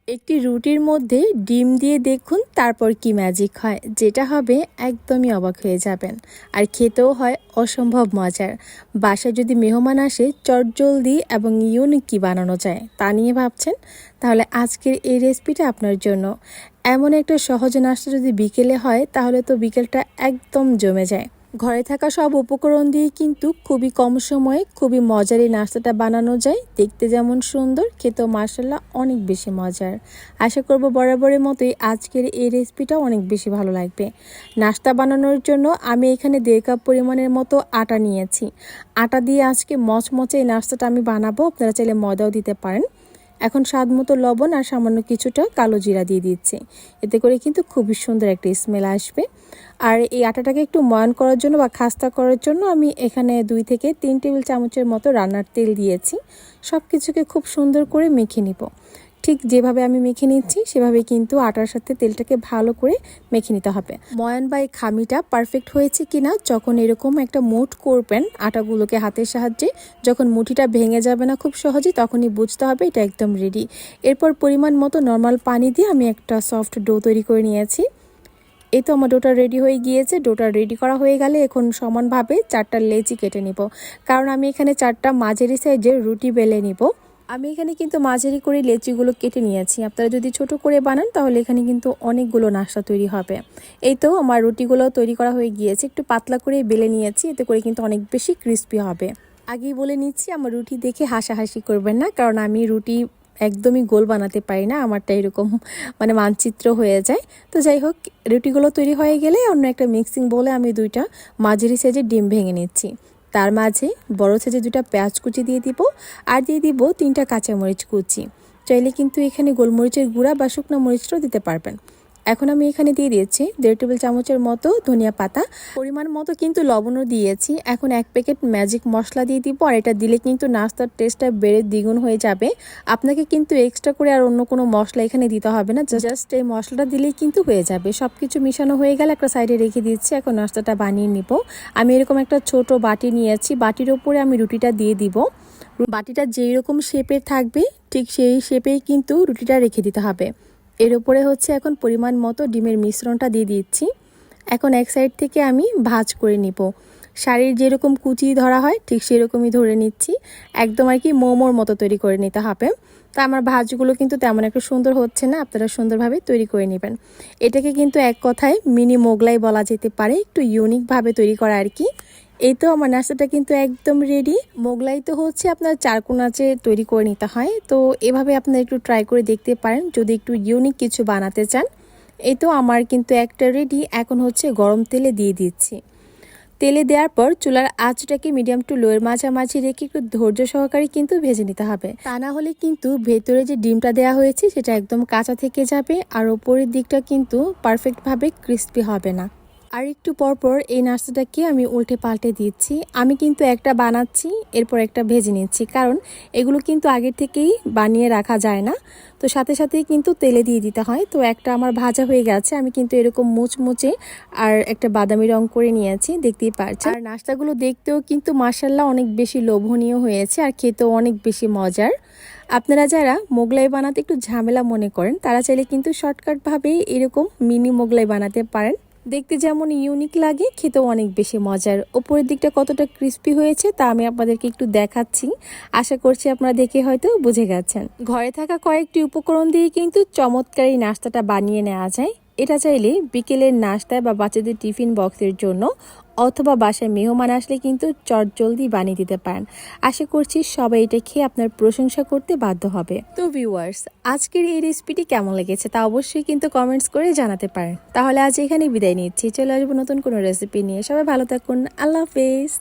একটি রুটির মধ্যে ডিম দিয়ে দেখুন তারপর কি ম্যাজিক হয়, যেটা হবে একদমই অবাক হয়ে যাবেন। আর খেতেও হয় অসম্ভব মজার। বাসায় যদি মেহমান আসে চটজলদি এবং ইউনিক কী বানানো যায় তা নিয়ে ভাবছেন, তাহলে আজকের এই রেসিপিটা আপনার জন্য। এমন একটা সহজ নাস্তা যদি বিকেলে হয় তাহলে তো বিকেলটা একদম জমে যায়। ঘরে থাকা সব উপকরণ দিয়ে কিন্তু খুবই কম সময়ে খুবই মজার এই নাস্তাটা বানানো যায়। দেখতে যেমন সুন্দর, খেতেও মাশাআল্লাহ অনেক বেশি মজার। আশা করব বরাবরের মতোই আজকের এই রেসিপিটাও অনেক বেশি ভালো লাগবে। নাস্তা বানানোর জন্য আমি এখানে 1.5 কাপ পরিমাণের মতো আটা নিয়েছি। আটা দিয়ে আজকে মচমচে এই নাস্তাটা আমি বানাবো। আপনারা চাইলে ময়দাও দিতে পারেন। এখন স্বাদ মতো লবণ আর সামান্য কিছুটা কালো জিরা দিয়ে দিচ্ছি। এতে করে কিন্তু খুবই সুন্দর একটা স্মেল আসবে। আর এই আটাটাকে একটু ময়ান করার জন্য বা খাস্তা করার জন্য আমি এখানে 2 থেকে 3 টেবিল চামচের মতো রান্নার তেল দিয়েছি। সব কিছুকে খুব সুন্দর করে মেখে নিব। ঠিক যেভাবে আমি মেখে নিচ্ছি সেভাবে কিন্তু আটার সাথে তেলটাকে ভালো করে মেখে নিতে হবে। ময়ান বা এই খামিটা পারফেক্ট হয়েছে কিনা যখন এরকম একটা মুঠ করবেন আটাগুলোকে হাতের সাহায্যে, যখন মুঠিটা ভেঙে যাবে না খুব সহজে, তখনই বুঝতে হবে এটা একদম রেডি। এরপর পরিমাণ মতো নর্মাল পানি দিয়ে আমি একটা সফট ডো তৈরি করে নিয়েছি। এই তো আমার ডোটা রেডি হয়ে গিয়েছে। ডোটা রেডি করা হয়ে গেলে এখন সমানভাবে 4টা লেচি কেটে নিব, কারণ আমি এখানে 4টা মাঝারি সাইজের রুটি বেলে নিব। আমি এখানে কিন্তু মাঝারি করে লেচিগুলো কেটে নিয়েছি। আপনারা যদি ছোট করে বানান তাহলে এখানে কিন্তু অনেকগুলো নাস্তা তৈরি হবে। এই তো আমার রুটিগুলো তৈরি করা হয়ে গিয়েছে। একটু পাতলা করে বেলে নিয়েছি, এতে করে কিন্তু অনেক বেশি ক্রিস্পি হবে। আগেই বলে নিচ্ছি, আমার রুটি দেখে হাসাহাসি করবেন না, কারণ আমি রুটি একদমই গোল বানাতে পারি না। আমারটা এরকম মানচিত্র হয়ে যায়। তো যাই হোক, রুটিগুলো তৈরি হয়ে গেলে অন্য একটা মিক্সিং বলে আমি 2টা মাঝারি সাইজের ডিম ভেঙে নিচ্ছি। তার মাঝে বড় সাইজে 2টা পেঁয়াজ কুচি দিয়ে দিব, আর দিয়ে দিব 3টা কাঁচামরিচ কুচি। চাইলে কিন্তু এখানে গোলমরিচের গুঁড়া বা শুকনো মরিচটাও দিতে পারবেন। এখন আমি এখানে দিয়ে দিয়েছি 1.5 টেবিল চামচের মতো ধনিয়া পাতা, পরিমাণ মতো কিন্তু লবণও দিয়েছি। এখন 1 প্যাকেট ম্যাজিক মশলা দিয়ে দিব, আর এটা দিলে কিন্তু নাস্তার টেস্টটা বেড়ে দ্বিগুণ হয়ে যাবে। আপনাকে কিন্তু এক্সট্রা করে আর অন্য কোনো মশলা এখানে দিতে হবে না, জাস্ট এই মশলাটা দিলেই কিন্তু হয়ে যাবে। সব কিছু মিশানো হয়ে গেলে একটা সাইডে রেখে দিচ্ছি। এখন নাস্তাটা বানিয়ে নিব। আমি এরকম একটা ছোট বাটি নিয়েছি, বাটির ওপরে আমি রুটিটা দিয়ে দিব। বাটিটা যেই রকম শেপের থাকবে ঠিক সেই শেপেই কিন্তু রুটিটা রেখে দিতে হবে। এর উপরে এখন পরিমাণ মতো ডিমের মিশ্রণটা দিয়ে দিচ্ছি। এখন এক সাইড থেকে আমি ভাঁজ করে নিব। শাড়ির যেরকম কুচি ধরা হয় ঠিক সেরকমই ধরে নিচ্ছি। একদম আর কি মোমোর মতো তৈরি করে নিতে হবে। তা আমার ভাঁজগুলো কিন্তু তেমন একটা সুন্দর হচ্ছে না, আপনারা সুন্দরভাবে তৈরি করে নেবেন। এটাকে কিন্তু এক কথায় মিনি মোগলাই বলা যেতে পারে, একটু ইউনিকভাবে তৈরি করা আর কি। এই তো আমার নাস্তাটা কিন্তু একদম রেডি। মোগলাই তো আপনার চারকোনা আঁচে তৈরি করে নিতে হয়। তো এভাবে আপনারা একটু ট্রাই করে দেখতে পারেন যদি একটু ইউনিক কিছু বানাতে চান। এই তো আমার কিন্তু একটা রেডি। এখন গরম তেলে দিয়ে দিচ্ছি। তেলে দেওয়ার পর চুলার আঁচটাকে মিডিয়াম টু লোয়ের মাঝামাঝি রেখে একটু ধৈর্য সহকারে কিন্তু ভেজে নিতে হবে। তা না হলে কিন্তু ভেতরে যে ডিমটা দেওয়া হয়েছে সেটা একদম কাঁচা থেকে যাবে, আর ওপরের দিকটা কিন্তু পারফেক্টভাবে ক্রিস্পি হবে না। আর একটু পরপর এই নাস্তাটাকে আমি উল্টে পাল্টে দিচ্ছি। আমি কিন্তু একটা বানাচ্ছি, এরপর একটা ভেজে নিচ্ছি, কারণ এগুলো কিন্তু আগের থেকেই বানিয়ে রাখা যায় না। তো সাথে সাথেই কিন্তু তেলে দিয়ে দিতে হয়। তো একটা আমার ভাজা হয়ে গেছে, আমি কিন্তু এরকম মুচমুচে আর একটা বাদামি রং করে নিয়েছি, দেখতেই পারছেন। আর নাস্তাগুলো দেখতেও কিন্তু মাশাআল্লাহ অনেক বেশি লোভনীয় হয়েছে, আর খেতেও অনেক বেশি মজার। আপনারা যারা মোগলাই বানাতে একটু ঝামেলা মনে করেন তারা চাইলে কিন্তু শর্টকাটভাবে এরকম মিনি মোগলাই বানাতে পারেন। দেখতে যেমন ইউনিক লাগে, খেতেও অনেক বেশি মজার। ওপরের দিকটা কতটা ক্রিস্পি হয়েছে তা আমি আপনাদেরকে একটু দেখাচ্ছি। আশা করছি আপনারা দেখে হয়তো বুঝে গেছেন। ঘরে থাকা কয়েকটি উপকরণ দিয়ে কিন্তু চমৎকার এই নাস্তাটা বানিয়ে নেওয়া যায়। এটা চাইলে বিকেলের নাস্তায় বা বাচ্চাদের টিফিন বক্সের জন্য, অথবা বাসায় মেহমান আসলে কিন্তু চটজলদি বানিয়ে দিতে পারেন। আশা করছি সবাই এটা খেয়ে আপনার প্রশংসা করতে বাধ্য হবে। তো ভিউয়ার্স, আজকের এই রেসিপিটি কেমন লেগেছে তা অবশ্যই কিন্তু কমেন্টস করে জানাতে পারেন। তাহলে আজ এখানে বিদায় নিচ্ছি, চলে আসবো নতুন কোনো রেসিপি নিয়ে। সবাই ভালো থাকুন, আল্লাহ হাফেজ।